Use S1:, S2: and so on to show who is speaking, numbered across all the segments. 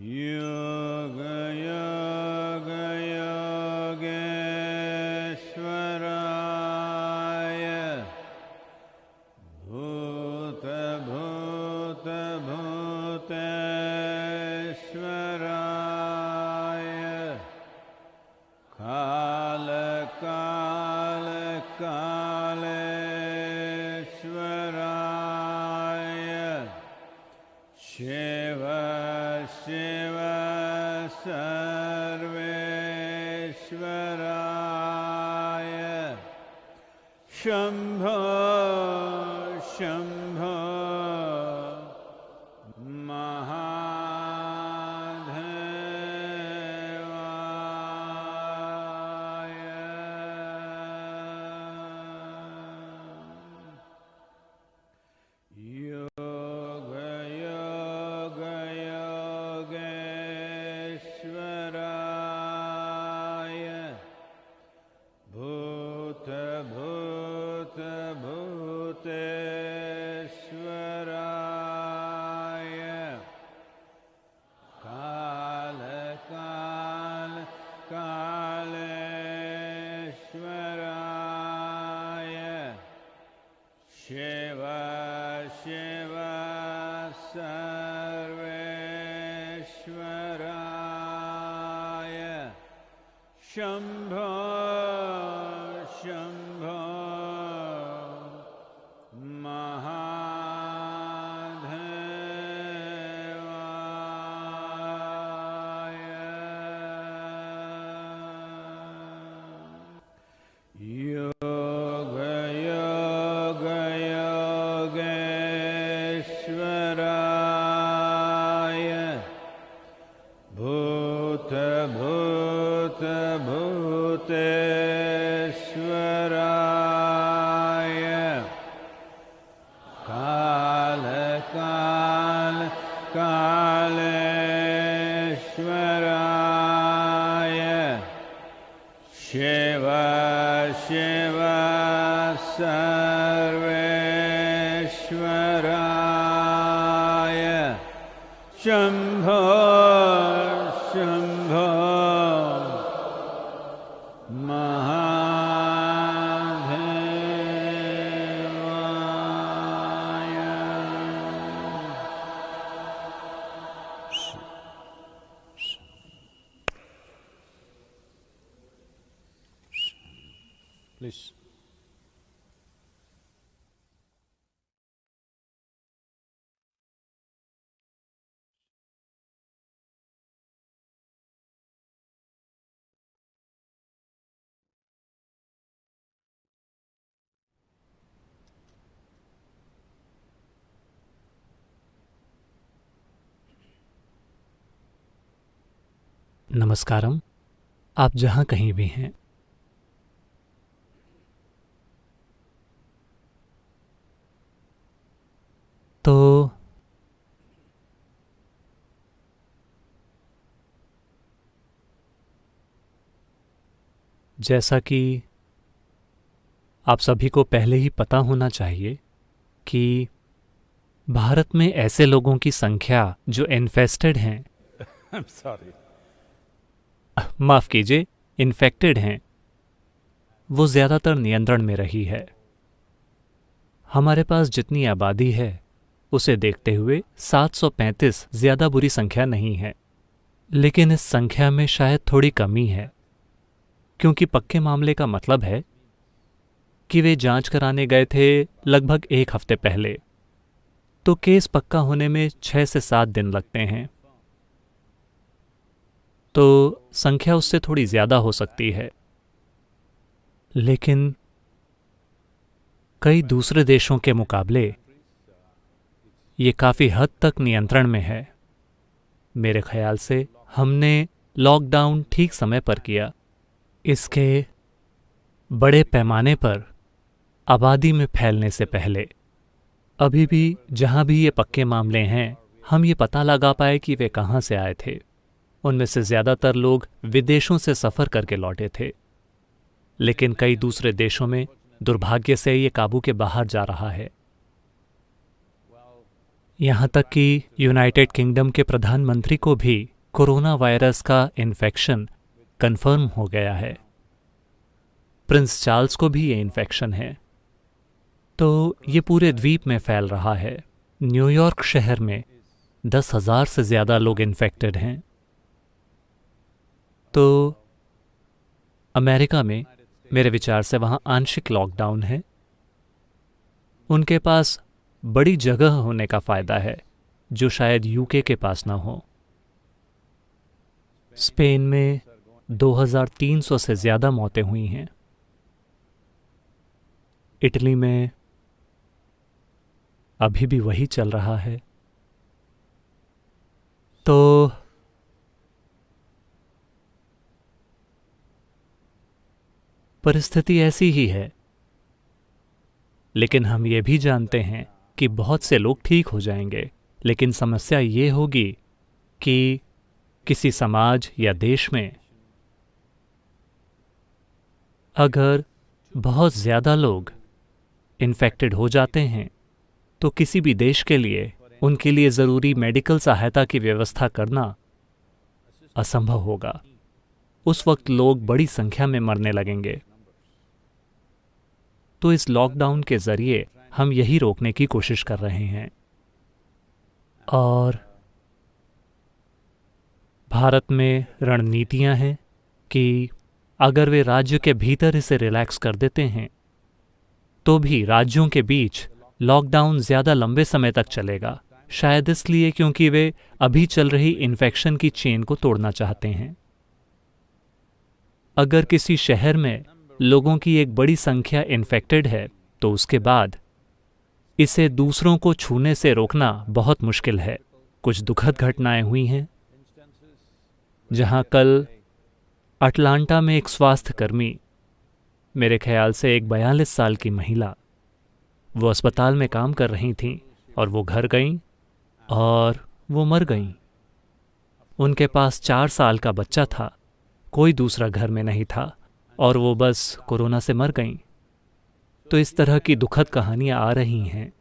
S1: योग योग योगेश्वराय भूत भूत भूतेश्वराय काल काल कालेश्वराय शिव शिव सर्वेश्वराय शंभो शंभो महादेवाय। योग योग योगेश्वराय भूत भूत भूतेश्वराय काल काल कालेश्वराय शिव शिव सर्वेश्वराय शंभो शंभो महादेवाय। योग योग योगेश्वराय भूत भूत भूतेश्वराय काल काल कालेश्वराय शिव शिव सर्वेश्वराय शंभो शंभो महादेवाय। Please.
S2: नमस्कारम। आप जहाँ कहीं भी हैं, तो जैसा कि आप सभी को पहले ही पता होना चाहिए कि भारत में ऐसे लोगों की संख्या जो इन्फेस्टेड हैं
S1: I'm sorry.
S2: माफ़ कीजिए, इन्फेक्टेड हैं, वो ज़्यादातर नियंत्रण में रही है। हमारे पास जितनी आबादी है उसे देखते हुए 735 ज़्यादा बुरी संख्या नहीं है, लेकिन इस संख्या में शायद थोड़ी कमी है, क्योंकि पक्के मामले का मतलब है कि वे जांच कराने गए थे लगभग 1 हफ्ते पहले, तो केस पक्का होने में 6 से 7 दिन लगते हैं। तो संख्या उससे थोड़ी ज़्यादा हो सकती है, लेकिन कई दूसरे देशों के मुकाबले ये काफ़ी हद तक नियंत्रण में है। मेरे ख्याल से हमने लॉकडाउन ठीक समय पर किया। इसके बड़े पैमाने पर आबादी में फैलने से पहले अभी भी जहाँ भी ये पक्के मामले हैं, हम ये पता लगा पाए कि वे कहाँ से आए थे। उनमें से ज़्यादातर लोग विदेशों से सफ़र करके लौटे थे, लेकिन कई दूसरे देशों में दुर्भाग्य से ये काबू के बाहर जा रहा है। यहाँ तक कि यूनाइटेड किंगडम के प्रधानमंत्री को भी कोरोना वायरस का इन्फेक्शन कंफर्म हो गया है। प्रिंस चार्ल्स को भी ये इन्फेक्शन है। तो ये पूरे द्वीप में फैल रहा है। न्यूयॉर्क शहर में 10,000 से ज़्यादा लोग इन्फेक्टेड हैं। तो अमेरिका में मेरे विचार से वहाँ आंशिक लॉकडाउन है। उनके पास बड़ी जगह होने का फ़ायदा है जो शायद यूके के पास ना हो। स्पेन में 2,300 से ज़्यादा मौतें हुई हैं। इटली में अभी भी वही चल रहा है। तो परिस्थिति ऐसी ही है, लेकिन हम ये भी जानते हैं कि बहुत से लोग ठीक हो जाएंगे। लेकिन समस्या ये होगी कि किसी समाज या देश में अगर बहुत ज़्यादा लोग इन्फेक्टेड हो जाते हैं तो किसी भी देश के लिए उनके लिए ज़रूरी मेडिकल सहायता की व्यवस्था करना असंभव होगा। उस वक्त लोग बड़ी संख्या में मरने लगेंगे। तो इस लॉकडाउन के ज़रिए हम यही रोकने की कोशिश कर रहे हैं। और भारत में रणनीतियां हैं कि अगर वे राज्य के भीतर इसे रिलैक्स कर देते हैं तो भी राज्यों के बीच लॉकडाउन ज़्यादा लंबे समय तक चलेगा। शायद इसलिए क्योंकि वे अभी चल रही इन्फेक्शन की चेन को तोड़ना चाहते हैं। अगर किसी शहर में लोगों की एक बड़ी संख्या इन्फेक्टेड है तो उसके बाद इसे दूसरों को छूने से रोकना बहुत मुश्किल है। कुछ दुखद घटनाएं हुई हैं, जहां कल अटलांटा में एक स्वास्थ्यकर्मी, मेरे ख्याल से एक 42 साल की महिला, वो अस्पताल में काम कर रही थीं और वो घर गईं और वो मर गईं। उनके पास 4 साल का बच्चा था, कोई दूसरा घर में नहीं था और वो बस कोरोना से मर गईं। तो इस तरह की दुखद कहानियां आ रही हैं।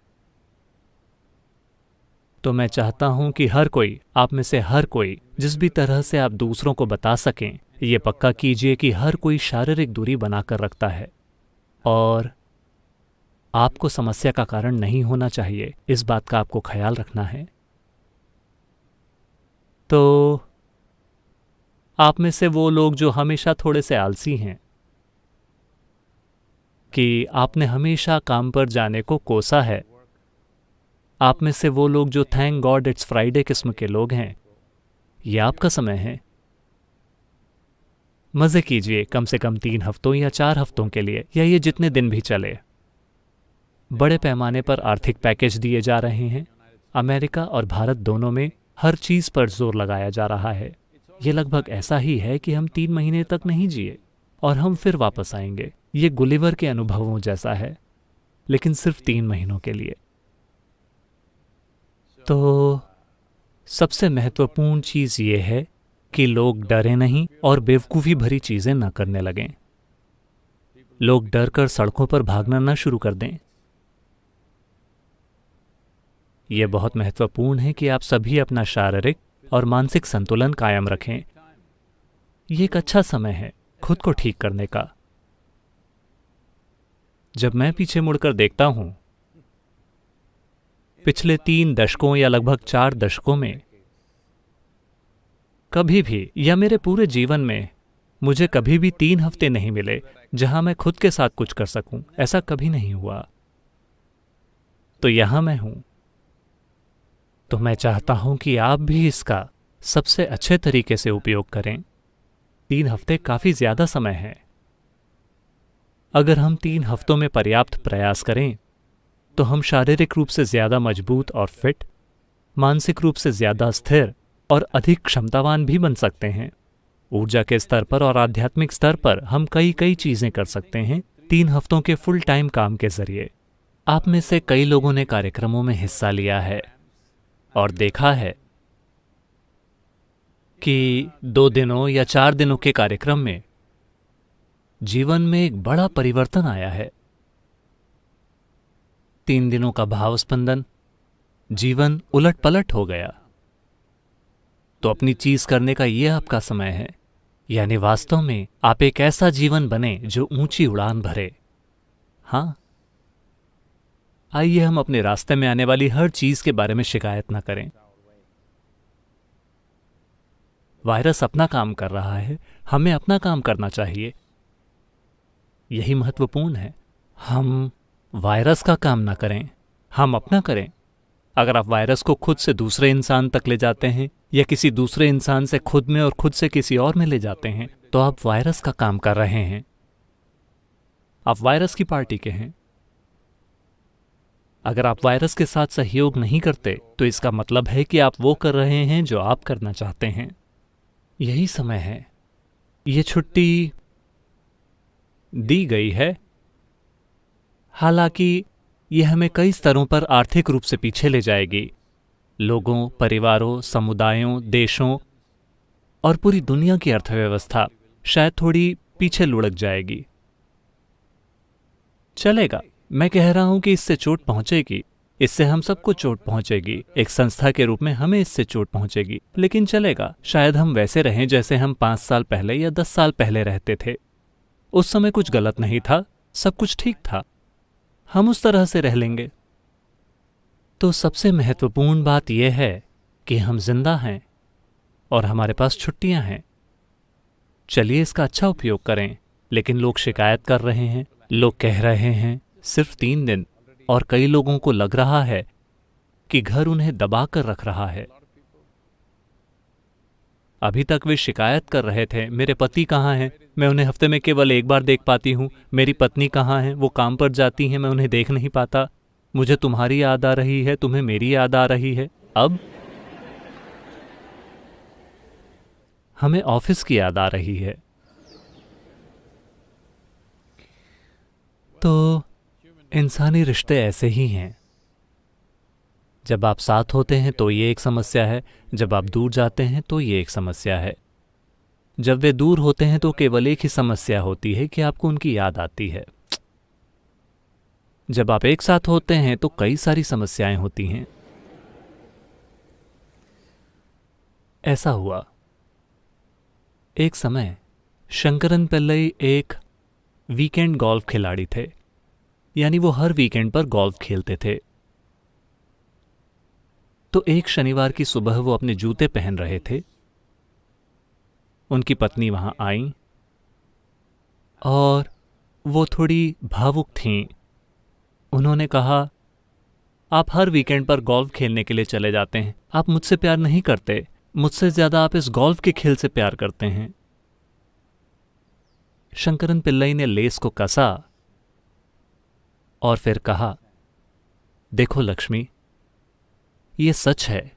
S2: तो मैं चाहता हूं कि हर कोई, आप में से हर कोई, जिस भी तरह से आप दूसरों को बता सकें, ये पक्का कीजिए कि हर कोई शारीरिक दूरी बनाकर रखता है और आपको समस्या का कारण नहीं होना चाहिए। इस बात का आपको ख्याल रखना है। तो आप में से वो लोग जो हमेशा थोड़े से आलसी हैं, कि आपने हमेशा काम पर जाने को कोसा है, आप में से वो लोग जो थैंक गॉड इट्स फ्राइडे किस्म के लोग हैं, ये आपका समय है। मज़े कीजिए कम से कम 3 हफ्तों या 4 हफ्तों के लिए, या ये जितने दिन भी चले। बड़े पैमाने पर आर्थिक पैकेज दिए जा रहे हैं। अमेरिका और भारत दोनों में हर चीज़ पर जोर लगाया जा रहा है। ये लगभग ऐसा ही है कि हम 3 महीने तक नहीं जिए और हम फिर वापस आएंगे। ये गुलिवर के अनुभवों जैसा है, लेकिन सिर्फ 3 महीनों के लिए। तो सबसे महत्वपूर्ण चीज़ ये है कि लोग डरें नहीं और बेवकूफ़ी भरी चीज़ें न करने लगें। लोग डर कर सड़कों पर भागना न शुरू कर दें। यह बहुत महत्वपूर्ण है कि आप सभी अपना शारीरिक और मानसिक संतुलन कायम रखें। ये एक अच्छा समय है खुद को ठीक करने का। जब मैं पीछे मुड़कर देखता हूं, पिछले 3 दशकों या लगभग 4 दशकों में कभी भी, या मेरे पूरे जीवन में, मुझे कभी भी 3 हफ्ते नहीं मिले जहां मैं खुद के साथ कुछ कर सकूं। ऐसा कभी नहीं हुआ। तो यहां मैं हूं। तो मैं चाहता हूं कि आप भी इसका सबसे अच्छे तरीके से उपयोग करें। 3 हफ्ते काफी ज्यादा समय है। अगर हम 3 हफ्तों में पर्याप्त प्रयास करें तो हम शारीरिक रूप से ज्यादा मजबूत और फिट, मानसिक रूप से ज्यादा स्थिर और अधिक क्षमतावान भी बन सकते हैं। ऊर्जा के स्तर पर और आध्यात्मिक स्तर पर हम कई चीजें कर सकते हैं 3 हफ्तों के फुल टाइम काम के जरिए। आप में से कई लोगों ने कार्यक्रमों में हिस्सा लिया है और देखा है कि 2 दिनों या 4 दिनों के कार्यक्रम में जीवन में एक बड़ा परिवर्तन आया है। 3 दिनों का भाव स्पंदन, जीवन उलट पलट हो गया। तो अपनी चीज करने का ये आपका समय है, यानी वास्तव में आप एक ऐसा जीवन बने जो ऊंची उड़ान भरे। हाँ, आइए हम अपने रास्ते में आने वाली हर चीज के बारे में शिकायत ना करें। वायरस अपना काम कर रहा है, हमें अपना काम करना चाहिए। यही महत्वपूर्ण है। हम वायरस का काम ना करें, हम अपना करें। अगर आप वायरस को खुद से दूसरे इंसान तक ले जाते हैं या किसी दूसरे इंसान से खुद में और खुद से किसी और में ले जाते हैं, तो आप वायरस का काम कर रहे हैं। आप वायरस की पार्टी के हैं। अगर आप वायरस के साथ सहयोग नहीं करते तो इसका मतलब है कि आप वो कर रहे हैं जो आप करना चाहते हैं। यही समय है। ये छुट्टी दी गई है। हालांकि यह हमें कई स्तरों पर आर्थिक रूप से पीछे ले जाएगी। लोगों, परिवारों, समुदायों, देशों और पूरी दुनिया की अर्थव्यवस्था शायद थोड़ी पीछे लुढ़क जाएगी। चलेगा, मैं कह रहा हूं कि इससे चोट पहुंचेगी, इससे हम सबको चोट पहुंचेगी। एक संस्था के रूप में हमें इससे चोट पहुंचेगी, लेकिन चलेगा। शायद हम वैसे रहें जैसे हम 5 साल पहले या 10 साल पहले रहते थे। उस समय कुछ गलत नहीं था, सब कुछ ठीक था। हम उस तरह से रह लेंगे। तो सबसे महत्वपूर्ण बात यह है कि हम जिंदा हैं और हमारे पास छुट्टियां हैं। चलिए इसका अच्छा उपयोग करें। लेकिन लोग शिकायत कर रहे हैं, लोग कह रहे हैं सिर्फ 3 दिन, और कई लोगों को लग रहा है कि घर उन्हें दबा कर रख रहा है। अभी तक वे शिकायत कर रहे थे, मेरे पति कहाँ हैं, मैं उन्हें हफ्ते में केवल 1 बार देख पाती हूँ। मेरी पत्नी कहाँ है, वो काम पर जाती हैं, मैं उन्हें देख नहीं पाता। मुझे तुम्हारी याद आ रही है, तुम्हें मेरी याद आ रही है। अब हमें ऑफिस की याद आ रही है। तो इंसानी रिश्ते ऐसे ही हैं। जब आप साथ होते हैं तो ये एक समस्या है, जब आप दूर जाते हैं तो ये एक समस्या है। जब वे दूर होते हैं तो केवल एक ही समस्या होती है कि आपको उनकी याद आती है। जब आप एक साथ होते हैं तो कई सारी समस्याएं होती हैं। ऐसा हुआ एक समय, शंकरन पिल्लई एक वीकेंड गोल्फ खिलाड़ी थे, यानी वो हर वीकेंड पर गोल्फ खेलते थे। तो एक शनिवार की सुबह वो अपने जूते पहन रहे थे। उनकी पत्नी वहां आई और वो थोड़ी भावुक थीं। उन्होंने कहा, आप हर वीकेंड पर गोल्फ खेलने के लिए चले जाते हैं, आप मुझसे प्यार नहीं करते, मुझसे ज्यादा आप इस गोल्फ के खेल से प्यार करते हैं। शंकरन पिल्लई ने लेस को कसा और फिर कहा, देखो लक्ष्मी, ये सच है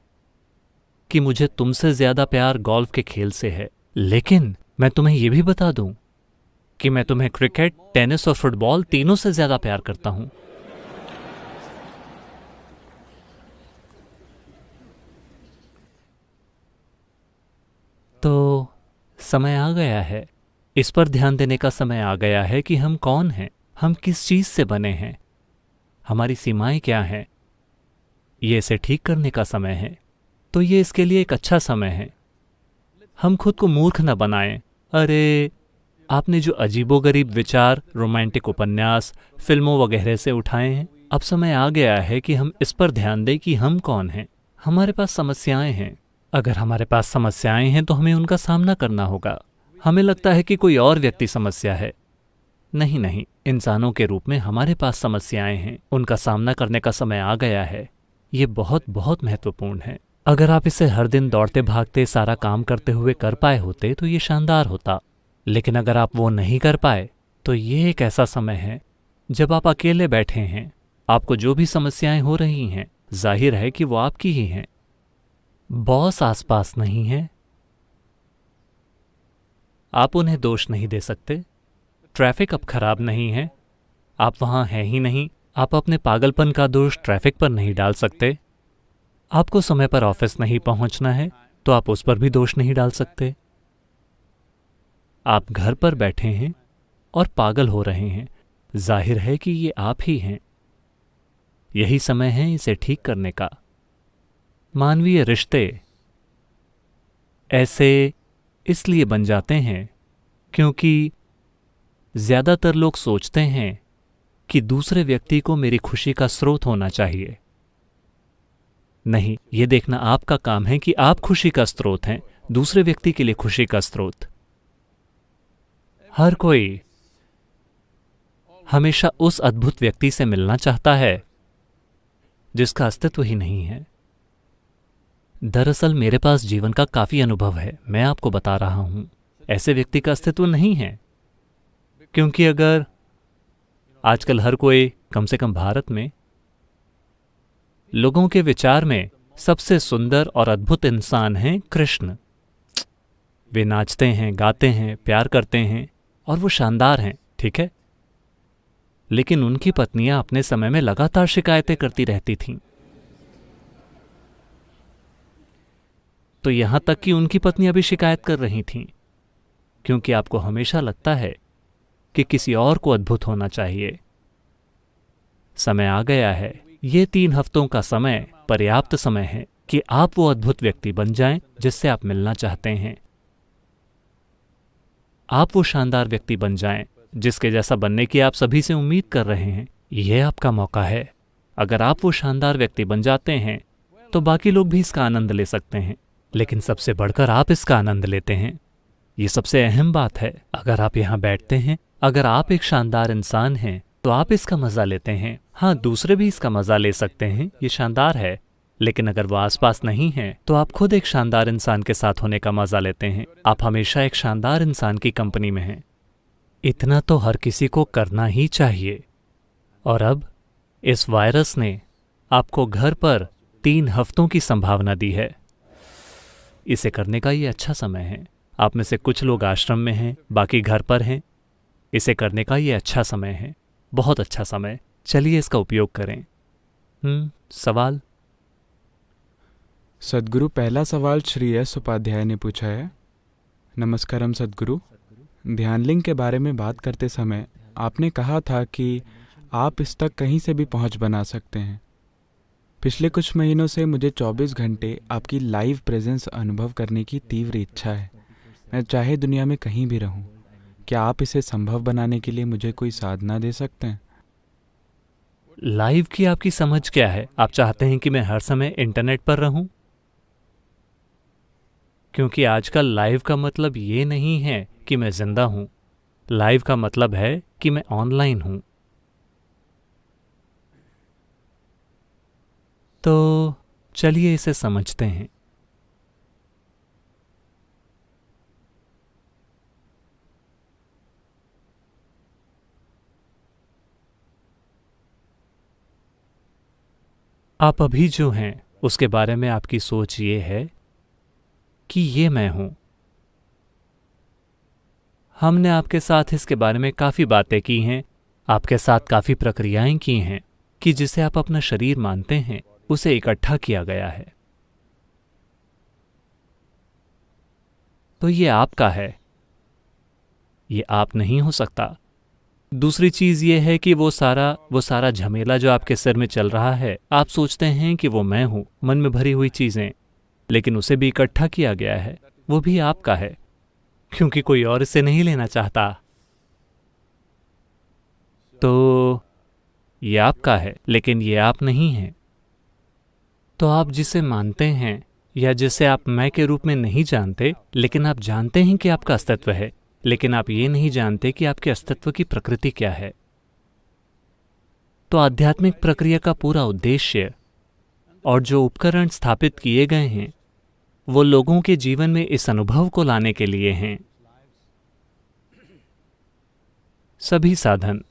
S2: कि मुझे तुमसे ज्यादा प्यार गोल्फ के खेल से है, लेकिन मैं तुम्हें यह भी बता दूं कि मैं तुम्हें क्रिकेट, टेनिस और फुटबॉल तीनों से ज्यादा प्यार करता हूं। तो समय आ गया है, इस पर ध्यान देने का समय आ गया है कि हम कौन हैं, हम किस चीज से बने हैं, हमारी सीमाएं क्या हैं। ये इसे ठीक करने का समय है। तो ये इसके लिए एक अच्छा समय है। हम खुद को मूर्ख न बनाएं। अरे, आपने जो अजीबोगरीब विचार रोमांटिक उपन्यास, फिल्मों वगैरह से उठाए हैं, अब समय आ गया है कि हम इस पर ध्यान दें कि हम कौन हैं। हमारे पास समस्याएं हैं। अगर हमारे पास समस्याएं हैं तो हमें उनका सामना करना होगा। हमें लगता है कि कोई और व्यक्ति समस्या है। नहीं नहीं, इंसानों के रूप में हमारे पास समस्याएं हैं, उनका सामना करने का समय आ गया है। ये बहुत बहुत महत्वपूर्ण है। अगर आप इसे हर दिन दौड़ते भागते सारा काम करते हुए कर पाए होते तो ये शानदार होता, लेकिन अगर आप वो नहीं कर पाए तो ये एक ऐसा समय है जब आप अकेले बैठे हैं। आपको जो भी समस्याएं हो रही हैं, जाहिर है कि वो आपकी ही हैं। बॉस आसपास नहीं है, आप उन्हें दोष नहीं दे सकते। ट्रैफिक अब खराब नहीं है, आप वहां हैं ही नहीं। आप अपने पागलपन का दोष ट्रैफिक पर नहीं डाल सकते। आपको समय पर ऑफिस नहीं पहुंचना है तो आप उस पर भी दोष नहीं डाल सकते। आप घर पर बैठे हैं और पागल हो रहे हैं, जाहिर है कि ये आप ही हैं। यही समय है इसे ठीक करने का। मानवीय रिश्ते ऐसे इसलिए बन जाते हैं क्योंकि ज़्यादातर लोग सोचते हैं कि दूसरे व्यक्ति को मेरी खुशी का स्रोत होना चाहिए। नहीं, ये देखना आपका काम है कि आप खुशी का स्रोत हैं, दूसरे व्यक्ति के लिए खुशी का स्रोत। हर कोई हमेशा उस अद्भुत व्यक्ति से मिलना चाहता है जिसका अस्तित्व ही नहीं है। दरअसल मेरे पास जीवन का काफी अनुभव है, मैं आपको बता रहा हूं, ऐसे व्यक्ति का अस्तित्व नहीं है। क्योंकि अगर आजकल हर कोई, कम से कम भारत में, लोगों के विचार में सबसे सुंदर और अद्भुत इंसान हैं कृष्ण। वे नाचते हैं, गाते हैं, प्यार करते हैं और वो शानदार हैं, ठीक है। लेकिन उनकी पत्नियां अपने समय में लगातार शिकायतें करती रहती थीं। तो यहां तक कि उनकी पत्नियां भी शिकायत कर रही थीं, क्योंकि आपको हमेशा लगता है कि किसी और को अद्भुत होना चाहिए। समय आ गया है, ये 3 हफ्तों का समय पर्याप्त समय है कि आप वो अद्भुत व्यक्ति बन जाएं जिससे आप मिलना चाहते हैं। आप वो शानदार व्यक्ति बन जाएं जिसके जैसा बनने की आप सभी से उम्मीद कर रहे हैं। यह आपका मौका है। अगर आप वो शानदार व्यक्ति बन जाते हैं तो बाकी लोग भी इसका आनंद ले सकते हैं, लेकिन सबसे बढ़कर आप इसका आनंद लेते हैं। ये सबसे अहम बात है। अगर आप यहाँ बैठते हैं, अगर आप एक शानदार इंसान हैं तो आप इसका मजा लेते हैं। हाँ, दूसरे भी इसका मजा ले सकते हैं, ये शानदार है। लेकिन अगर वो आसपास नहीं है तो आप खुद एक शानदार इंसान के साथ होने का मजा लेते हैं। आप हमेशा एक शानदार इंसान की कंपनी में हैं। इतना तो हर किसी को करना ही चाहिए। और अब इस वायरस ने आपको घर पर 3 हफ्तों की संभावना दी है। इसे करने का ये अच्छा समय है। आप में से कुछ लोग आश्रम में हैं, बाकी घर पर हैं। इसे करने का ये अच्छा समय है, बहुत अच्छा समय। चलिए इसका उपयोग करें। सवाल?
S3: सद्गुरु, पहला सवाल श्री एस उपाध्याय ने पूछा है। नमस्कारम सद्गुरु। ध्यानलिंग के बारे में बात करते समय आपने कहा था कि आप इस तक कहीं से भी पहुंच बना सकते हैं। पिछले कुछ महीनों से मुझे 24 घंटे आपकी लाइव प्रेजेंस अनुभव करने की तीव्र इच्छा है। मैं चाहे दुनिया में कहीं भी रहूं। क्या आप इसे संभव बनाने के लिए मुझे कोई साधना दे सकते हैं?
S2: लाइव की आपकी समझ क्या है? आप चाहते हैं कि मैं हर समय इंटरनेट पर रहूं? क्योंकि आजकल लाइव का मतलब ये नहीं है कि मैं जिंदा हूं। लाइव का मतलब है कि मैं ऑनलाइन हूं। तो चलिए इसे समझते हैं। आप अभी जो हैं उसके बारे में आपकी सोच ये है कि ये मैं हूं। हमने आपके साथ इसके बारे में काफी बातें की हैं, आपके साथ काफी प्रक्रियाएं की हैं कि जिसे आप अपना शरीर मानते हैं उसे इकट्ठा किया गया है। तो ये आपका है, ये आप नहीं हो सकता। दूसरी चीज ये है कि वो सारा झमेला जो आपके सिर में चल रहा है, आप सोचते हैं कि वो मैं हूं, मन में भरी हुई चीजें, लेकिन उसे भी इकट्ठा किया गया है, वो भी आपका है, क्योंकि कोई और इसे नहीं लेना चाहता। तो ये आपका है, लेकिन ये आप नहीं हैं। तो आप जिसे मानते हैं या जिसे आप मैं के रूप में नहीं जानते, लेकिन आप जानते हैं कि आपका अस्तित्व है, लेकिन आप ये नहीं जानते कि आपके अस्तित्व की प्रकृति क्या है। तो आध्यात्मिक प्रक्रिया का पूरा उद्देश्य और जो उपकरण स्थापित किए गए हैं वो लोगों के जीवन में इस अनुभव को लाने के लिए हैं। सभी साधन,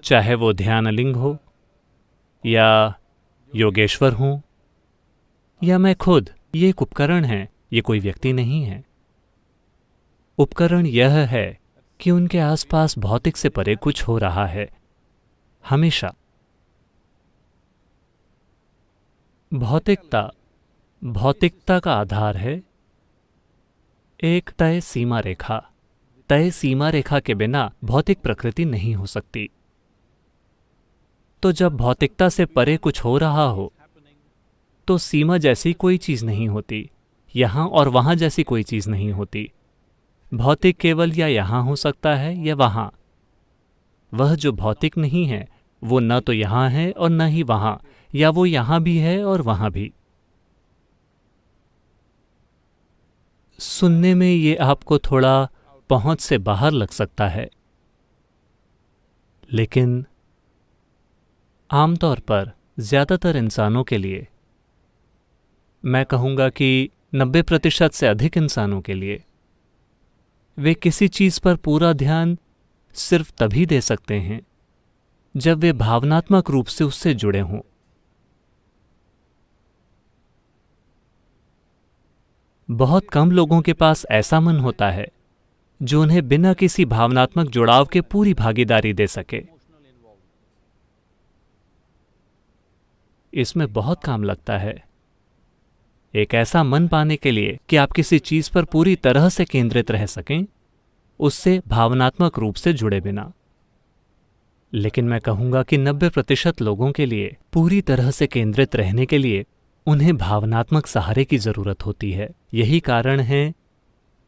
S2: चाहे वो ध्यानलिंग हो या योगेश्वर हो या मैं खुद, ये एक उपकरण है, ये कोई व्यक्ति नहीं है। उपकरण यह है कि उनके आसपास भौतिक से परे कुछ हो रहा है। हमेशा भौतिकता का आधार है एक तय सीमा रेखा। तय सीमा रेखा के बिना भौतिक प्रकृति नहीं हो सकती। तो जब भौतिकता से परे कुछ हो रहा हो तो सीमा जैसी कोई चीज़ नहीं होती, यहाँ और वहाँ जैसी कोई चीज़ नहीं होती। भौतिक केवल या यहाँ हो सकता है या वहाँ। वह जो भौतिक नहीं है वो न तो यहाँ है और न ही वहाँ, या वो यहाँ भी है और वहाँ भी। सुनने में ये आपको थोड़ा पहुंच से बाहर लग सकता है, लेकिन आमतौर पर ज़्यादातर इंसानों के लिए, मैं कहूँगा कि 90% से अधिक इंसानों के लिए, वे किसी चीज़ पर पूरा ध्यान सिर्फ तभी दे सकते हैं जब वे भावनात्मक रूप से उससे जुड़े हों। बहुत कम लोगों के पास ऐसा मन होता है जो उन्हें बिना किसी भावनात्मक जुड़ाव के पूरी भागीदारी दे सके। इसमें बहुत काम लगता है एक ऐसा मन पाने के लिए कि आप किसी चीज पर पूरी तरह से केंद्रित रह सकें, उससे भावनात्मक रूप से जुड़े बिना। लेकिन मैं कहूंगा कि 90% लोगों के लिए पूरी तरह से केंद्रित रहने के लिए उन्हें भावनात्मक सहारे की जरूरत होती है। यही कारण है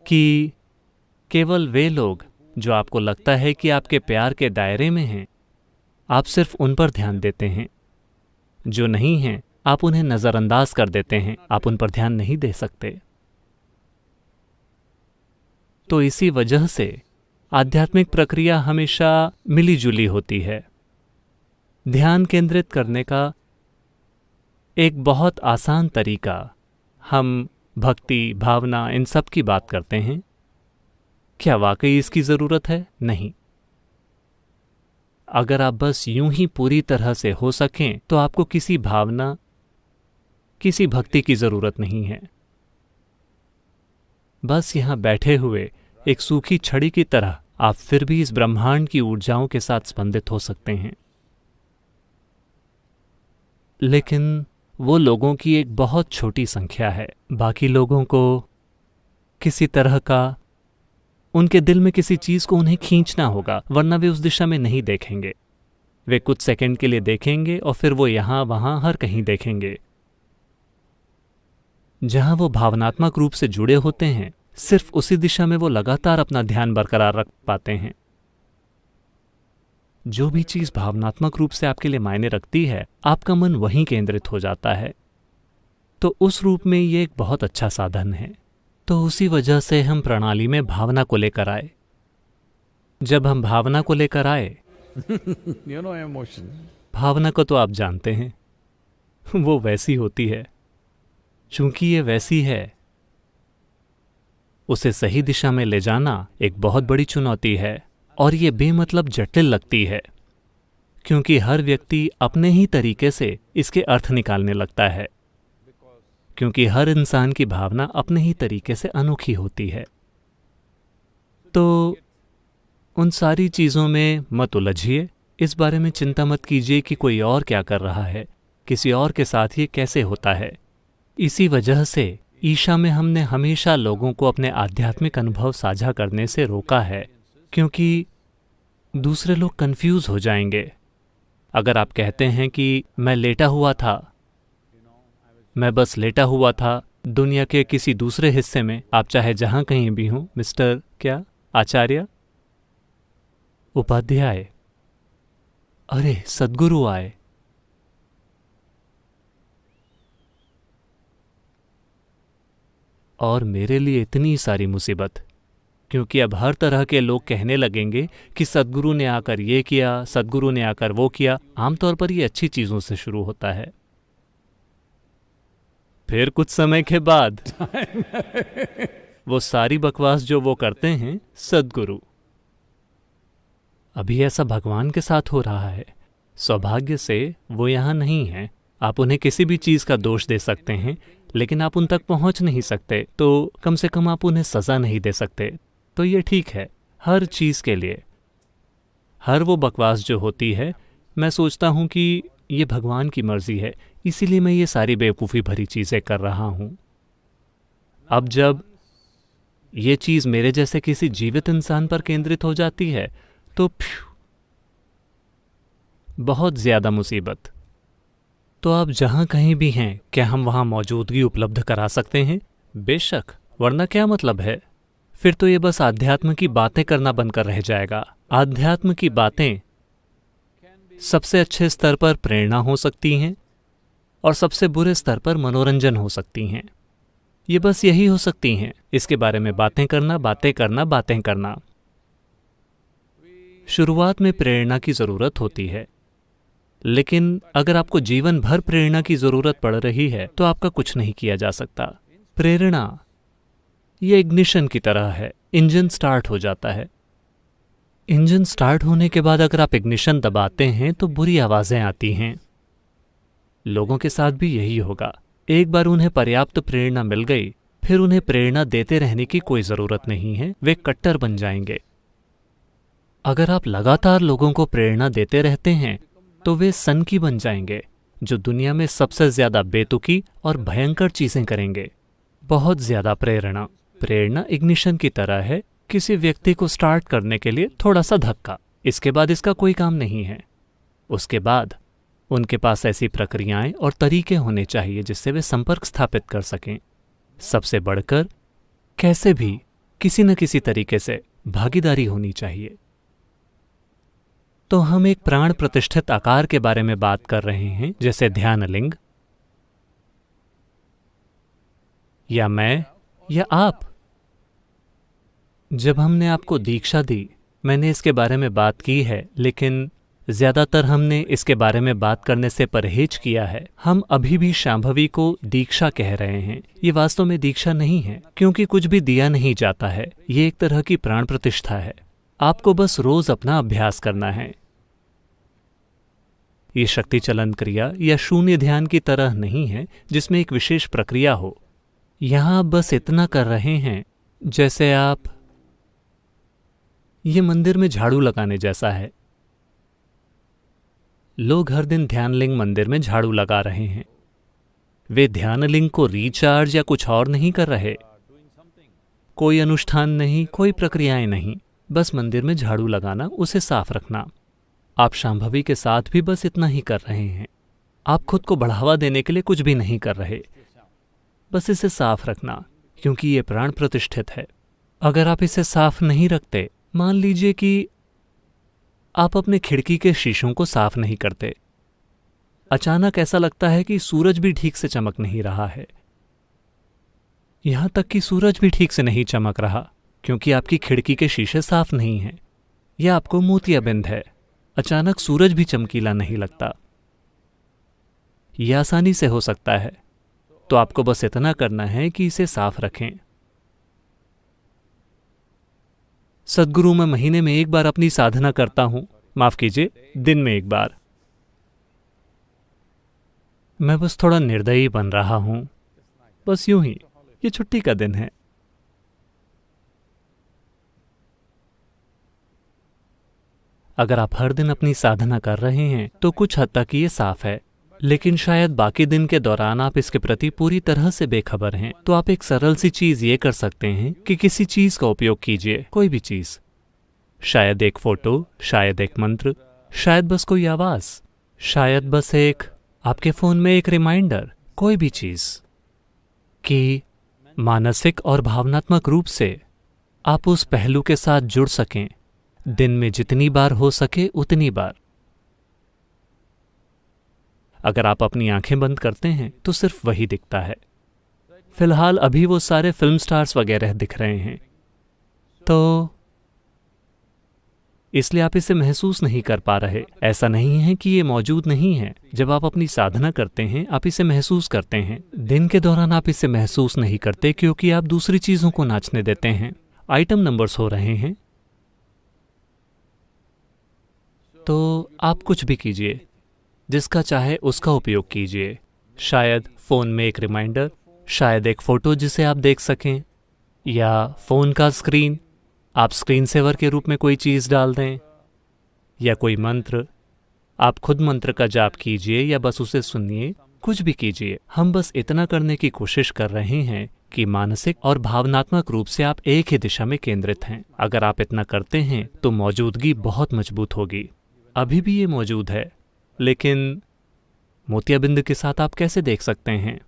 S2: कि केवल वे लोग जो आपको लगता है कि आपके प्यार के दायरे में हैं, आप सिर्फ उन पर ध्यान देते हैं। जो नहीं हैं, आप उन्हें नजरअंदाज कर देते हैं, आप उन पर ध्यान नहीं दे सकते। तो इसी वजह से आध्यात्मिक प्रक्रिया हमेशा मिली-जुली होती है। ध्यान केंद्रित करने का एक बहुत आसान तरीका, हम भक्ति, भावना, इन सब की बात करते हैं। क्या वाकई इसकी जरूरत है? नहीं। अगर आप बस यूं ही पूरी तरह से हो सकें तो आपको किसी भावना, किसी भक्ति की जरूरत नहीं है। बस यहां बैठे हुए एक सूखी छड़ी की तरह आप फिर भी इस ब्रह्मांड की ऊर्जाओं के साथ स्पंदित हो सकते हैं। लेकिन वो लोगों की एक बहुत छोटी संख्या है। बाकी लोगों को किसी तरह का, उनके दिल में किसी चीज को उन्हें खींचना होगा, वरना वे उस दिशा में नहीं देखेंगे। वे कुछ सेकंड के लिए देखेंगे और फिर वो यहां वहां हर कहीं देखेंगे। जहां वो भावनात्मक रूप से जुड़े होते हैं, सिर्फ उसी दिशा में वो लगातार अपना ध्यान बरकरार रख पाते हैं। जो भी चीज भावनात्मक रूप से आपके लिए मायने रखती है, आपका मन वहीं केंद्रित हो जाता है। तो उस रूप में ये एक बहुत अच्छा साधन है। तो उसी वजह से हम प्रणाली में भावना को लेकर आए। जब हम भावना को लेकर आए,
S1: emotion.
S2: भावना को तो आप जानते हैं, वो वैसी होती है। चूंकि ये वैसी है, उसे सही दिशा में ले जाना एक बहुत बड़ी चुनौती है और ये बेमतलब जटिल लगती है, क्योंकि हर व्यक्ति अपने ही तरीके से इसके अर्थ निकालने लगता है, क्योंकि हर इंसान की भावना अपने ही तरीके से अनोखी होती है। तो उन सारी चीज़ों में मत उलझिए, इस बारे में चिंता मत कीजिए कि कोई और क्या कर रहा है, किसी और के साथ ये कैसे होता है। इसी वजह से ईशा में हमने हमेशा लोगों को अपने आध्यात्मिक अनुभव साझा करने से रोका है, क्योंकि दूसरे लोग कंफ्यूज हो जाएंगे। अगर आप कहते हैं कि मैं लेटा हुआ था, मैं बस लेटा हुआ था दुनिया के किसी दूसरे हिस्से में, आप चाहे जहां कहीं भी हों, मिस्टर क्या आचार्य, उपाध्याय, अरे सद्गुरु आए, और मेरे लिए इतनी सारी मुसीबत, क्योंकि अब हर तरह के लोग कहने लगेंगे कि सद्गुरु ने आकर ये किया, सद्गुरु ने आकर वो किया। आमतौर पर ये अच्छी चीजों से शुरू होता है, फिर कुछ समय के बाद वो सारी बकवास जो वो करते हैं, सद्गुरु। अभी ऐसा भगवान के साथ हो रहा है। सौभाग्य से वो यहाँ नहीं है। आप उन्हें किसी भी चीज का दोष दे सकते हैं, लेकिन आप उन तक पहुंच नहीं सकते, तो कम से कम आप उन्हें सजा नहीं दे सकते। तो ये ठीक है। हर चीज के लिए, हर वो बकवास जो होती है, मैं सोचता हूं कि ये भगवान की मर्जी है, इसीलिए मैं ये सारी बेवकूफ़ी भरी चीज़ें कर रहा हूं। अब जब ये चीज़ मेरे जैसे किसी जीवित इंसान पर केंद्रित हो जाती है, तो बहुत ज़्यादा मुसीबत। तो आप जहां कहीं भी हैं, क्या हम वहां मौजूदगी उपलब्ध करा सकते हैं? बेशक, वरना क्या मतलब है? फिर तो ये बस आध्यात्म की बातें करना बनकर रह जाएगा। आध्यात्म की बातें सबसे अच्छे स्तर पर प्रेरणा हो सकती हैं और सबसे बुरे स्तर पर मनोरंजन हो सकती हैं। ये बस यही हो सकती हैं। इसके बारे में बातें करना, बातें करना, बातें करना। शुरुआत में प्रेरणा की जरूरत होती है, लेकिन अगर आपको जीवन भर प्रेरणा की जरूरत पड़ रही है तो आपका कुछ नहीं किया जा सकता। प्रेरणा ये इग्निशन की तरह है। इंजन स्टार्ट हो जाता है। इंजन स्टार्ट होने के बाद अगर आप इग्निशन दबाते हैं तो बुरी आवाजें आती हैं। लोगों के साथ भी यही होगा। एक बार उन्हें पर्याप्त प्रेरणा मिल गई, फिर उन्हें प्रेरणा देते रहने की कोई जरूरत नहीं है। वे कट्टर बन जाएंगे। अगर आप लगातार लोगों को प्रेरणा देते रहते हैं तो वे सनकी बन जाएंगे, जो दुनिया में सबसे ज्यादा बेतुकी और भयंकर चीजें करेंगे। बहुत ज्यादा प्रेरणा। प्रेरणा इग्निशन की तरह है, किसी व्यक्ति को स्टार्ट करने के लिए थोड़ा सा धक्का। इसके बाद इसका कोई काम नहीं है। उसके बाद उनके पास ऐसी प्रक्रियाएं और तरीके होने चाहिए जिससे वे संपर्क स्थापित कर सकें। सबसे बढ़कर कैसे भी किसी न किसी तरीके से भागीदारी होनी चाहिए। तो हम एक प्राण प्रतिष्ठित आकार के बारे में बात कर रहे हैं, जैसे ध्यान लिंग, या मैं या आप। जब हमने आपको दीक्षा दी, मैंने इसके बारे में बात की है, लेकिन ज्यादातर हमने इसके बारे में बात करने से परहेज किया है। हम अभी भी शांभवी को दीक्षा कह रहे हैं। ये वास्तव में दीक्षा नहीं है, क्योंकि कुछ भी दिया नहीं जाता है। ये एक तरह की प्राण प्रतिष्ठा है। आपको बस रोज अपना अभ्यास करना है। ये शक्ति चलन क्रिया या शून्य ध्यान की तरह नहीं है जिसमें एक विशेष प्रक्रिया हो। यहां आप बस इतना कर रहे हैं जैसे आप, ये मंदिर में झाड़ू लगाने जैसा है। लोग हर दिन ध्यानलिंग मंदिर में झाड़ू लगा रहे हैं। वे ध्यानलिंग को रिचार्ज या कुछ और नहीं कर रहे। कोई अनुष्ठान नहीं, कोई प्रक्रियाएं नहीं, बस मंदिर में झाड़ू लगाना, उसे साफ रखना। आप शांभवी के साथ भी बस इतना ही कर रहे हैं। आप खुद को बढ़ावा देने के लिए कुछ भी नहीं कर रहे, बस इसे साफ रखना, क्योंकि ये प्राण प्रतिष्ठित है। अगर आप इसे साफ नहीं रखते, मान लीजिए कि आप अपने खिड़की के शीशों को साफ नहीं करते, अचानक ऐसा लगता है कि सूरज भी ठीक से चमक नहीं रहा है। यहां तक कि सूरज भी ठीक से नहीं चमक रहा, क्योंकि आपकी खिड़की के शीशे साफ नहीं हैं, या आपको मोतियाबिंद है, अचानक सूरज भी चमकीला नहीं लगता। यह आसानी से हो सकता है। तो आपको बस इतना करना है कि इसे साफ रखें। सद्गुरु, मैं महीने में एक बार अपनी साधना करता हूं, माफ कीजिए, दिन में एक बार। मैं बस थोड़ा निर्दयी बन रहा हूं, बस यूं ही, ये छुट्टी का दिन है। अगर आप हर दिन अपनी साधना कर रहे हैं तो कुछ हद तक ये साफ है, लेकिन शायद बाकी दिन के दौरान आप इसके प्रति पूरी तरह से बेखबर हैं। तो आप एक सरल सी चीज ये कर सकते हैं कि किसी चीज का उपयोग कीजिए, कोई भी चीज, शायद एक फोटो, शायद एक मंत्र, शायद बस कोई आवाज, शायद बस एक आपके फोन में एक रिमाइंडर, कोई भी चीज, कि मानसिक और भावनात्मक रूप से आप उस पहलू के साथ जुड़ सकें। दिन में जितनी बार हो सके उतनी बार। अगर आप अपनी आंखें बंद करते हैं तो सिर्फ वही दिखता है। फिलहाल अभी वो सारे फिल्म स्टार्स वगैरह दिख रहे हैं, तो इसलिए आप इसे महसूस नहीं कर पा रहे। ऐसा नहीं है कि ये मौजूद नहीं है। जब आप अपनी साधना करते हैं आप इसे महसूस करते हैं। दिन के दौरान आप इसे महसूस नहीं करते, क्योंकि आप दूसरी चीजों को नाचने देते हैं। आइटम नंबर्स हो रहे हैं। तो आप कुछ भी कीजिए, जिसका चाहे उसका उपयोग कीजिए। शायद फोन में एक रिमाइंडर, शायद एक फोटो जिसे आप देख सकें, या फोन का स्क्रीन, आप स्क्रीन सेवर के रूप में कोई चीज डाल दें, या कोई मंत्र, आप खुद मंत्र का जाप कीजिए या बस उसे सुनिए, कुछ भी कीजिए। हम बस इतना करने की कोशिश कर रहे हैं कि मानसिक और भावनात्मक रूप से आप एक ही दिशा में केंद्रित हैं। अगर आप इतना करते हैं तो मौजूदगी बहुत मजबूत होगी। अभी भी ये मौजूद है, लेकिन मोतियाबिंद के साथ आप कैसे देख सकते हैं?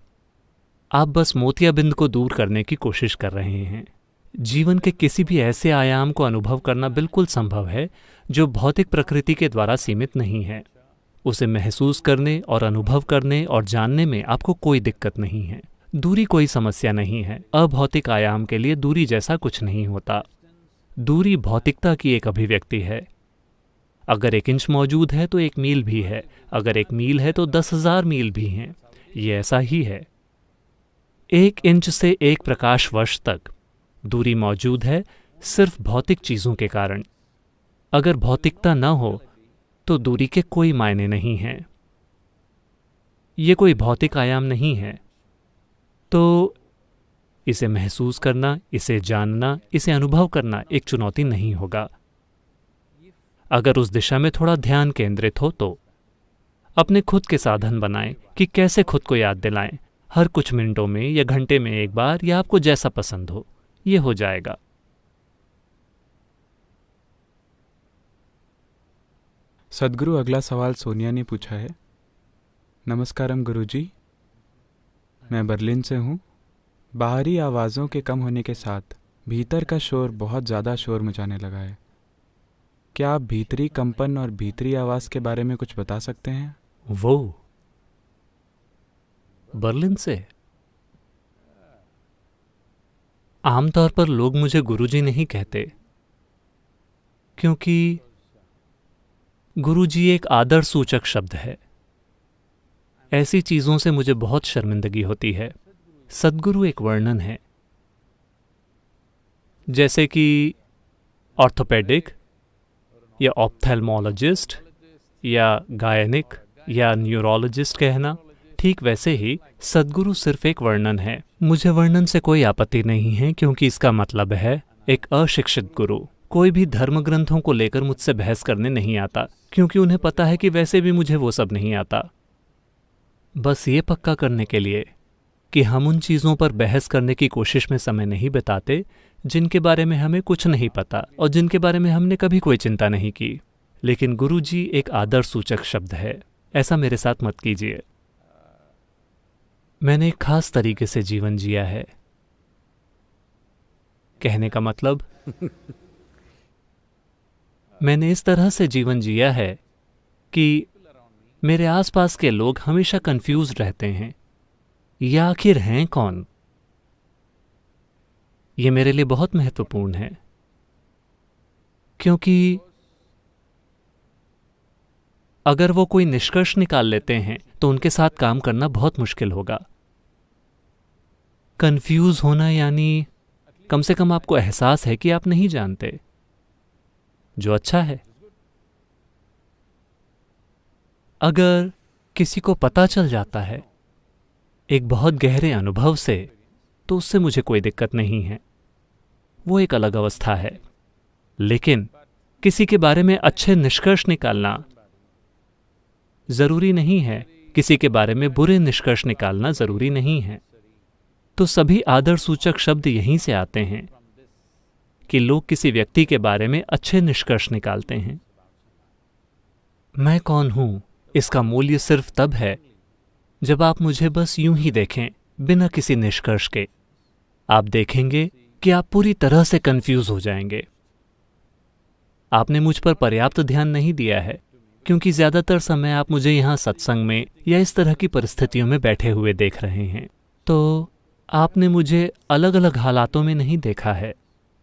S2: आप बस मोतियाबिंद को दूर करने की कोशिश कर रहे हैं। जीवन के किसी भी ऐसे आयाम को अनुभव करना बिल्कुल संभव है जो भौतिक प्रकृति के द्वारा सीमित नहीं है। उसे महसूस करने और अनुभव करने और जानने में आपको कोई दिक्कत नहीं है। दूरी कोई समस्या नहीं है। अभौतिक आयाम के लिए दूरी जैसा कुछ नहीं होता। दूरी भौतिकता की एक अभिव्यक्ति है। अगर 1 इंच मौजूद है तो 1 मील भी है। अगर 1 मील है तो 10,000 मील भी हैं। ये ऐसा ही है। 1 इंच से 1 प्रकाश वर्ष तक दूरी मौजूद है, सिर्फ भौतिक चीज़ों के कारण। अगर भौतिकता न हो तो दूरी के कोई मायने नहीं हैं। ये कोई भौतिक आयाम नहीं है। तो इसे महसूस करना, इसे जानना, इसे अनुभव करना एक चुनौती नहीं होगा। अगर उस दिशा में थोड़ा ध्यान केंद्रित हो तो अपने खुद के साधन बनाएं कि कैसे खुद को याद दिलाएं। हर कुछ मिनटों में या घंटे में एक बार, या आपको जैसा पसंद हो, ये हो जाएगा।
S3: सद्गुरु, अगला सवाल सोनिया ने पूछा है। नमस्कारम गुरुजी, मैं बर्लिन से हूँ। बाहरी आवाज़ों के कम होने के साथ भीतर का शोर बहुत ज़्यादा शोर मचाने लगा है। क्या आप भीतरी कंपन और भीतरी आवाज़ के बारे में कुछ बता सकते हैं?
S2: वो बर्लिन से? आमतौर पर लोग मुझे गुरुजी नहीं कहते, क्योंकि गुरुजी एक आदर सूचक शब्द है। ऐसी चीज़ों से मुझे बहुत शर्मिंदगी होती है। सद्गुरु एक वर्णन है, जैसे कि ऑर्थोपेडिक या ऑप्थेल्मोलॉजिस्ट या गायनिक या न्यूरोलॉजिस्ट कहना। ठीक वैसे ही सद्गुरु सिर्फ एक वर्णन है। मुझे वर्णन से कोई आपत्ति नहीं है, क्योंकि इसका मतलब है एक अशिक्षित गुरु कोई भी धर्म ग्रंथों को लेकर मुझसे बहस करने नहीं आता, क्योंकि उन्हें पता है कि वैसे भी मुझे वो सब नहीं आता। बस ये पक्का करने के लिए कि हम उन चीज़ों पर बहस करने की कोशिश में समय नहीं बिताते जिनके बारे में हमें कुछ नहीं पता और जिनके बारे में हमने कभी कोई चिंता नहीं की। लेकिन गुरुजी एक आदर सूचक शब्द है। ऐसा मेरे साथ मत कीजिए। मैंने एक खास तरीके से जीवन जिया है। कहने का मतलब मैंने इस तरह से जीवन जिया है कि मेरे आसपास के लोग हमेशा कंफ्यूज रहते हैं, ये आखिर हैं कौन? ये मेरे लिए बहुत महत्वपूर्ण है, क्योंकि अगर वो कोई निष्कर्ष निकाल लेते हैं तो उनके साथ काम करना बहुत मुश्किल होगा। कंफ्यूज होना यानी कम से कम आपको एहसास है कि आप नहीं जानते, जो अच्छा है। अगर किसी को पता चल जाता है एक बहुत गहरे अनुभव से, तो उससे मुझे कोई दिक्कत नहीं है, वो एक अलग अवस्था है। लेकिन किसी के बारे में अच्छे निष्कर्ष निकालना जरूरी नहीं है, किसी के बारे में बुरे निष्कर्ष निकालना जरूरी नहीं है। तो सभी आदर सूचक शब्द यहीं से आते हैं कि लोग किसी व्यक्ति के बारे में अच्छे निष्कर्ष निकालते हैं। मैं कौन हूं, इसका मूल्य सिर्फ तब है जब आप मुझे बस यूं ही देखें, बिना किसी निष्कर्ष के। आप देखेंगे कि आप पूरी तरह से कंफ्यूज हो जाएंगे। आपने मुझ पर पर्याप्त ध्यान नहीं दिया है, क्योंकि ज्यादातर समय आप मुझे यहां सत्संग में या इस तरह की परिस्थितियों में बैठे हुए देख रहे हैं। तो आपने मुझे अलग अलग हालातों में नहीं देखा है।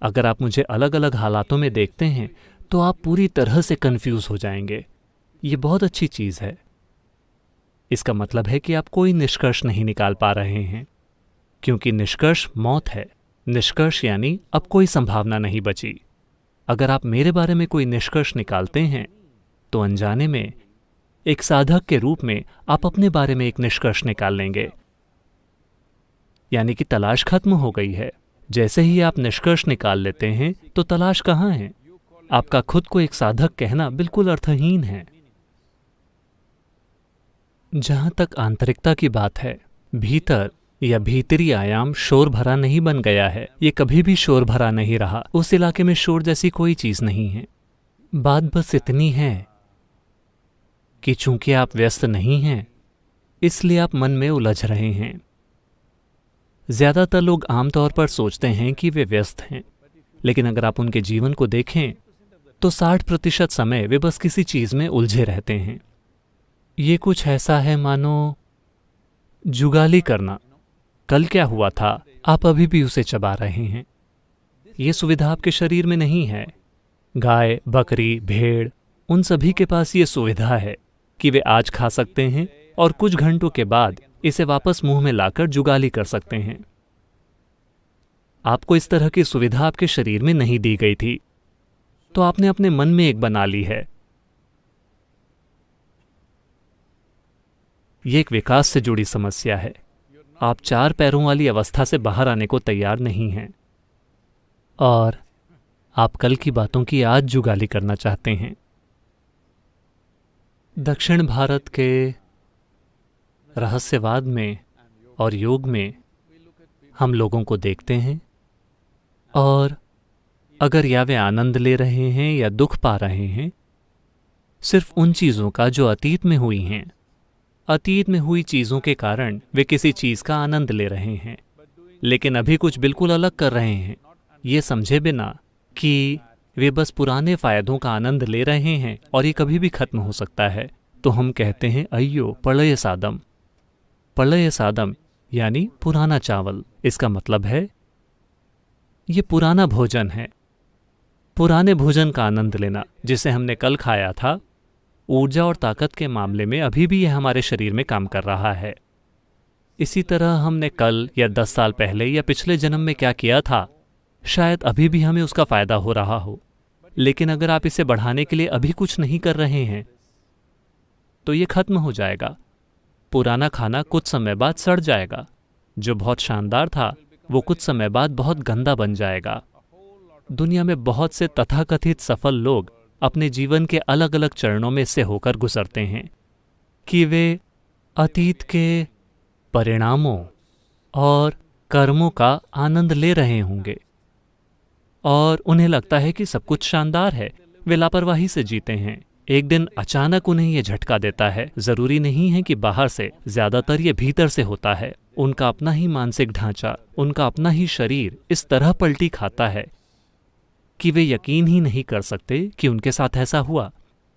S2: अगर आप मुझे अलग अलग हालातों में देखते हैं तो आप पूरी तरह से कंफ्यूज हो जाएंगे। ये बहुत अच्छी चीज़ है। इसका मतलब है कि आप कोई निष्कर्ष नहीं निकाल पा रहे हैं, क्योंकि निष्कर्ष मौत है। निष्कर्ष यानी अब कोई संभावना नहीं बची। अगर आप मेरे बारे में कोई निष्कर्ष निकालते हैं तो अनजाने में एक साधक के रूप में आप अपने बारे में एक निष्कर्ष निकाल लेंगे, यानी कि तलाश खत्म हो गई है। जैसे ही आप निष्कर्ष निकाल लेते हैं तो तलाश कहाँ है? आपका खुद को एक साधक कहना बिल्कुल अर्थहीन है। जहां तक आंतरिकता की बात है, भीतर या भीतरी आयाम शोर भरा नहीं बन गया है। ये कभी भी शोर भरा नहीं रहा। उस इलाके में शोर जैसी कोई चीज नहीं है। बात बस इतनी है कि चूंकि आप व्यस्त नहीं हैं, इसलिए आप मन में उलझ रहे हैं। ज्यादातर लोग आमतौर पर सोचते हैं कि वे व्यस्त हैं, लेकिन अगर आप उनके जीवन को देखें तो 60% समय वे बस किसी चीज में उलझे रहते हैं। ये कुछ ऐसा है मानो जुगाली करना। कल क्या हुआ था, आप अभी भी उसे चबा रहे हैं। ये सुविधा आपके शरीर में नहीं है। गाय, बकरी, भेड़, उन सभी के पास ये सुविधा है कि वे आज खा सकते हैं और कुछ घंटों के बाद इसे वापस मुंह में लाकर जुगाली कर सकते हैं। आपको इस तरह की सुविधा आपके शरीर में नहीं दी गई थी, तो आपने अपने मन में एक बना ली है। यह एक विकास से जुड़ी समस्या है। आप 4 पैरों वाली अवस्था से बाहर आने को तैयार नहीं हैं और आप कल की बातों की आज जुगाली करना चाहते हैं। दक्षिण भारत के रहस्यवाद में और योग में हम लोगों को देखते हैं और अगर या वे आनंद ले रहे हैं या दुख पा रहे हैं सिर्फ उन चीज़ों का जो अतीत में हुई हैं। अतीत में हुई चीज़ों के कारण वे किसी चीज़ का आनंद ले रहे हैं, लेकिन अभी कुछ बिल्कुल अलग कर रहे हैं, ये समझे बिना कि वे बस पुराने फ़ायदों का आनंद ले रहे हैं और ये कभी भी खत्म हो सकता है। तो हम कहते हैं अय्यो प्रलय सादम। प्रलय सादम यानी पुराना चावल। इसका मतलब है ये पुराना भोजन है। पुराने भोजन का आनंद लेना जिसे हमने कल खाया था, ऊर्जा और ताकत के मामले में अभी भी यह हमारे शरीर में काम कर रहा है। इसी तरह हमने कल या 10 साल पहले या पिछले जन्म में क्या किया था, शायद अभी भी हमें उसका फायदा हो रहा हो, लेकिन अगर आप इसे बढ़ाने के लिए अभी कुछ नहीं कर रहे हैं तो ये खत्म हो जाएगा। पुराना खाना कुछ समय बाद सड़ जाएगा। जो बहुत शानदार था वो कुछ समय बाद बहुत गंदा बन जाएगा। दुनिया में बहुत से तथाकथित सफल लोग अपने जीवन के अलग अलग चरणों में से होकर गुजरते हैं कि वे अतीत के परिणामों और कर्मों का आनंद ले रहे होंगे और उन्हें लगता है कि सब कुछ शानदार है। वे लापरवाही से जीते हैं। एक दिन अचानक उन्हें यह झटका देता है। जरूरी नहीं है कि बाहर से, ज्यादातर ये भीतर से होता है। उनका अपना ही मानसिक ढांचा, उनका अपना ही शरीर इस तरह पलटी खाता है कि वे यकीन ही नहीं कर सकते कि उनके साथ ऐसा हुआ।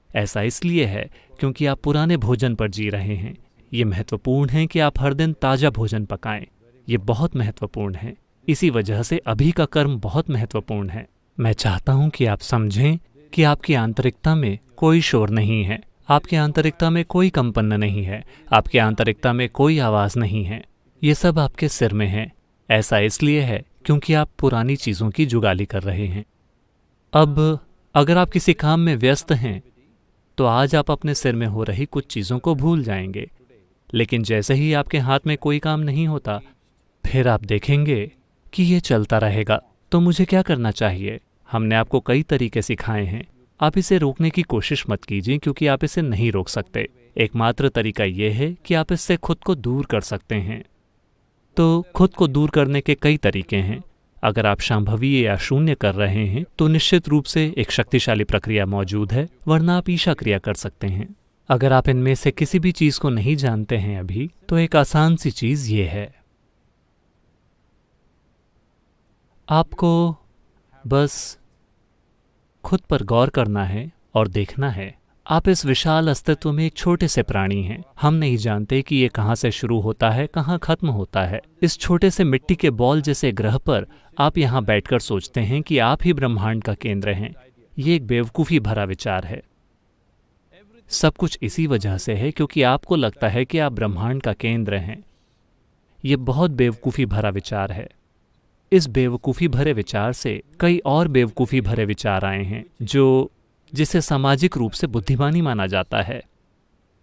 S2: ऐसा इसलिए है क्योंकि आप पुराने भोजन पर जी रहे हैं। ये महत्वपूर्ण है कि आप हर दिन ताज़ा भोजन पकाएं। ये बहुत महत्वपूर्ण है। इसी वजह से अभी का कर्म बहुत महत्वपूर्ण है। मैं चाहता हूं कि आप समझें कि आपकी आंतरिकता में कोई शोर नहीं है। आपकी आंतरिकता में कोई कंपन नहीं है। आपकी आंतरिकता में कोई आवाज़ नहीं है। ये सब आपके सिर में है। ऐसा इसलिए है क्योंकि आप पुरानी चीज़ों की जुगाली कर रहे हैं। अब अगर आप किसी काम में व्यस्त हैं तो आज आप अपने सिर में हो रही कुछ चीज़ों को भूल जाएंगे, लेकिन जैसे ही आपके हाथ में कोई काम नहीं होता फिर आप देखेंगे कि ये चलता रहेगा। तो मुझे क्या करना चाहिए? हमने आपको कई तरीके सिखाए हैं। आप इसे रोकने की कोशिश मत कीजिए क्योंकि आप इसे नहीं रोक सकते। एकमात्र तरीका यह है कि आप इससे खुद को दूर कर सकते हैं। तो खुद को दूर करने के कई तरीके हैं। अगर आप शांभवीय या शून्य कर रहे हैं तो निश्चित रूप से एक शक्तिशाली प्रक्रिया मौजूद है, वरना आप ईशा क्रिया कर सकते हैं। अगर आप इनमें से किसी भी चीज को नहीं जानते हैं अभी, तो एक आसान सी चीज ये है, आपको बस खुद पर गौर करना है और देखना है आप इस विशाल अस्तित्व में एक छोटे से प्राणी हैं। हम नहीं जानते कि ये कहाँ से शुरू होता है, कहाँ खत्म होता है। इस छोटे से मिट्टी के बॉल जैसे ग्रह पर आप यहाँ बैठकर सोचते हैं कि आप ही ब्रह्मांड का केंद्र हैं। ये एक बेवकूफ़ी भरा विचार है। सब कुछ इसी वजह से है क्योंकि आपको लगता है कि आप ब्रह्मांड का केंद्र हैं। ये बहुत बेवकूफ़ी भरा विचार है। इस बेवकूफ़ी भरे विचार से कई और बेवकूफ़ी भरे विचार आए हैं जिसे सामाजिक रूप से बुद्धिमानी माना जाता है।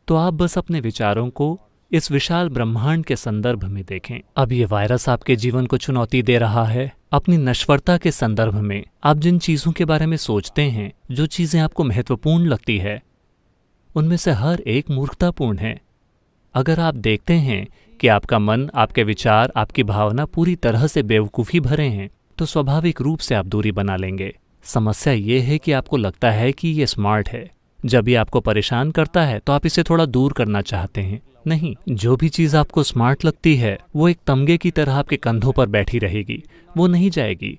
S2: तो आप बस अपने विचारों को इस विशाल ब्रह्मांड के संदर्भ में देखें। अब ये वायरस आपके जीवन को चुनौती दे रहा है। अपनी नश्वरता के संदर्भ में आप जिन चीज़ों के बारे में सोचते हैं, जो चीज़ें आपको महत्वपूर्ण लगती है, उनमें से हर एक मूर्खतापूर्ण है। अगर आप देखते हैं कि आपका मन, आपके विचार, आपकी भावना पूरी तरह से बेवकूफ़ी भरे हैं, तो स्वाभाविक रूप से आप दूरी बना लेंगे। समस्या ये है कि आपको लगता है कि ये स्मार्ट है। जब ये आपको परेशान करता है तो आप इसे थोड़ा दूर करना चाहते हैं। नहीं, जो भी चीज़ आपको स्मार्ट लगती है वो एक तमगे की तरह आपके कंधों पर बैठी रहेगी, वो नहीं जाएगी,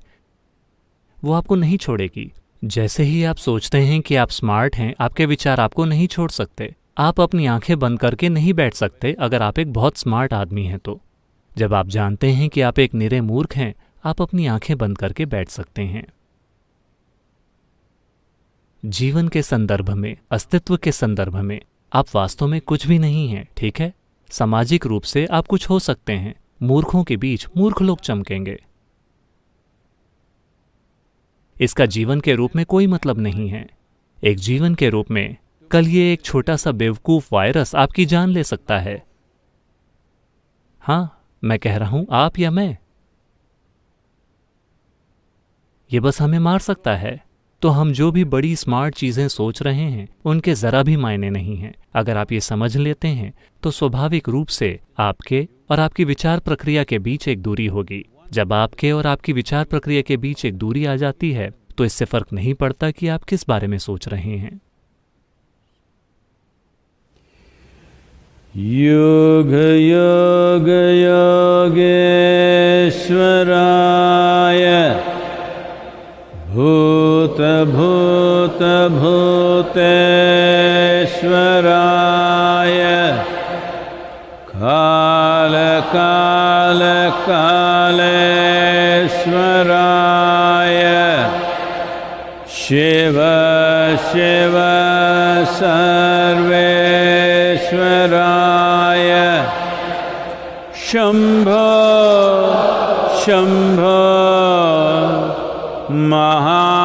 S2: वो आपको नहीं छोड़ेगी। जैसे ही आप सोचते हैं कि आप स्मार्ट हैं, आपके विचार आपको नहीं छोड़ सकते। आप अपनी आंखें बंद करके नहीं बैठ सकते अगर आप एक बहुत स्मार्ट आदमी हैं तो। जब आप जानते हैं कि आप एक निरे मूर्ख हैं, आप अपनी आंखें बंद करके बैठ सकते हैं। जीवन के संदर्भ में, अस्तित्व के संदर्भ में आप वास्तव में कुछ भी नहीं हैं, ठीक है? सामाजिक रूप से आप कुछ हो सकते हैं। मूर्खों के बीच मूर्ख लोग चमकेंगे। इसका जीवन के रूप में कोई मतलब नहीं है। एक जीवन के रूप में कल ये एक छोटा सा बेवकूफ वायरस आपकी जान ले सकता है। हाँ, मैं कह रहा हूं आप या मैं। ये बस हमें मार सकता है। तो हम जो भी बड़ी स्मार्ट चीजें सोच रहे हैं उनके जरा भी मायने नहीं हैं। अगर आप ये समझ लेते हैं तो स्वाभाविक रूप से आपके और आपकी विचार प्रक्रिया के बीच एक दूरी होगी। जब आपके और आपकी विचार प्रक्रिया के बीच एक दूरी आ जाती है तो इससे फर्क नहीं पड़ता कि आप किस बारे में सोच रहे हैं।
S1: योग योग योगेश्वराय भूत भूत भूतेश्वराय काल काल कालेश्वराय शिव शिव सर्वेश्वराय शंभो शंभो महा